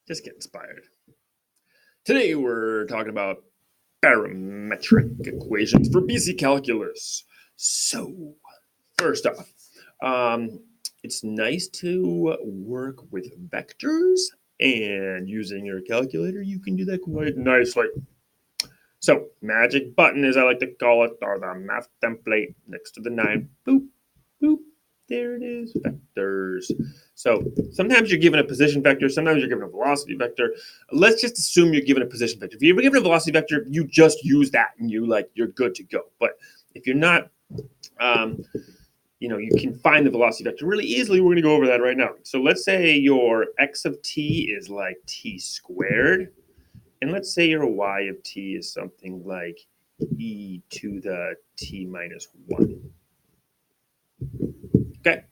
Just get inspired. Today we're talking about parametric equations for BC calculus. So, first off, it's nice to work with vectors, and using your calculator, you can do that quite nicely. So, magic button, as I like to call it, or the math template next to the 9. Boop, boop. There it is, vectors. So sometimes you're given a position vector, sometimes you're given a velocity vector. Let's just assume you're given a position vector. If you're given a velocity vector, you just use that and you're good to go. But if you're not, you can find the velocity vector really easily. We're going to go over that right now. So let's say your x of t is like t squared. And let's say your y of t is something like e to the t minus 1. Okay.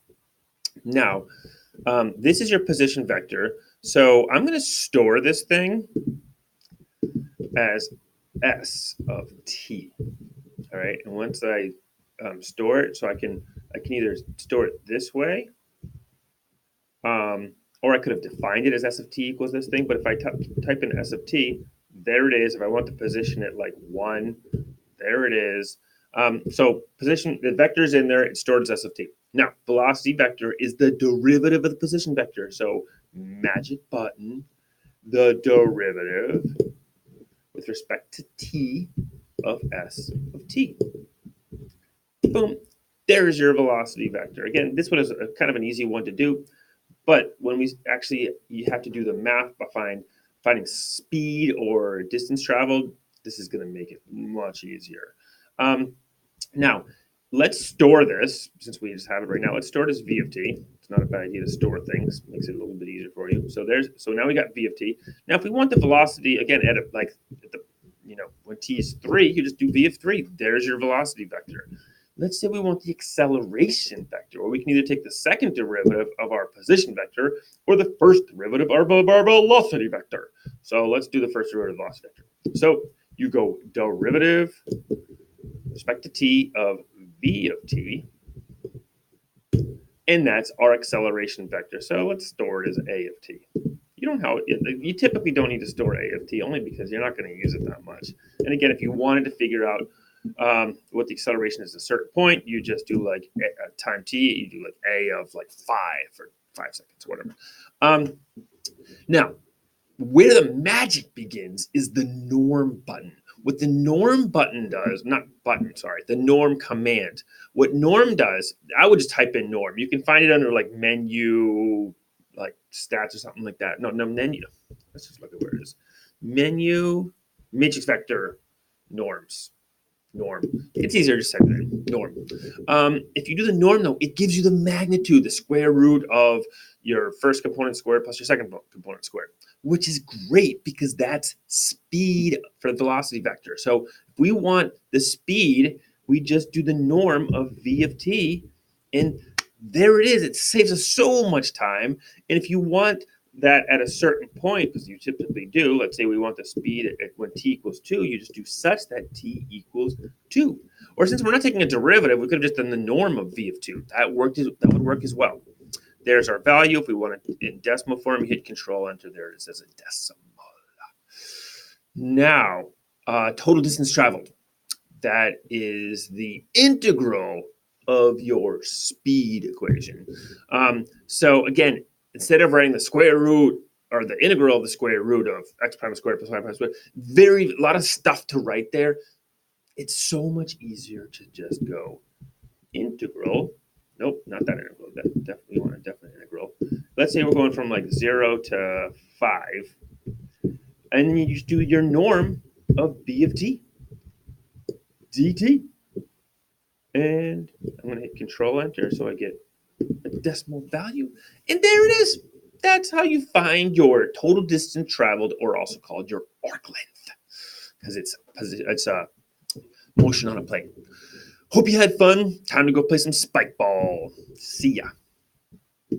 Now, this is your position vector. So I'm going to store this thing as s of t. All right. And once I store it, so I can either store it this way, or I could have defined it as s of t equals this thing. But if I type in s of t, there it is. If I want to position it like 1, there it is. So position, the vector is in there. It's stored as s of t. Now, velocity vector is the derivative of the position vector. So magic button, the derivative with respect to t of s of t. Boom. There's your velocity vector. Again, this one is kind of an easy one to do. But when you have to do the math by finding speed or distance traveled, this is going to make it much easier. Now, let's store this, since we just have it right now. Let's store it as v of t. It's not a bad idea to store things. Makes it a little bit easier for you. So now we got v of t. Now, if we want the velocity, again, when t is 3, you just do v of 3. There's your velocity vector. Let's say we want the acceleration vector, or we can either take the second derivative of our position vector or the first derivative of our velocity vector. So let's do the first derivative of velocity vector. So you go derivative with respect to t of v of t, and that's our acceleration vector. So let's store it as a of t. You typically don't need to store a of t, only because you're not going to use it that much. And again, if you wanted to figure out what the acceleration is at a certain point, you just do like time t, you do like a of like 5 or 5 seconds, whatever. Now, where the magic begins is the norm button. What the norm button does, the norm command. What norm does, I would just type in norm. You can find it under like menu, like stats or something like that. No, menu. Let's just look at where it is. Menu, matrix vector, norms. Norm. It's easier to say that. Norm. If you do the norm, though, it gives you the magnitude, the square root of your first component squared plus your second component squared, which is great because that's speed for the velocity vector. So if we want the speed, we just do the norm of v of t, and there it is. It saves us so much time. And if you want that at a certain point, because you typically do, let's say we want the speed at when t equals 2, you just do such that t equals 2. Or since we're not taking a derivative, we could have just done the norm of v of 2. That would work as well. There's our value. If we want it in decimal form, you hit Control Enter. There it is as a decimal. Now, total distance traveled. That is the integral of your speed equation. So again, instead of writing the square root or the integral of the square root of x prime squared plus y prime squared, a lot of stuff to write there. It's so much easier to just go integral. Nope, not that integral. We want a definite integral. Let's say we're going from like 0 to 5. And then you just do your norm of b of t, dt. And I'm going to hit Control Enter so I get a decimal value. And there it is. That's how you find your total distance traveled, or also called your arc length, because it's a motion on a plane. Hope you had fun. Time to go play some spike ball. See ya.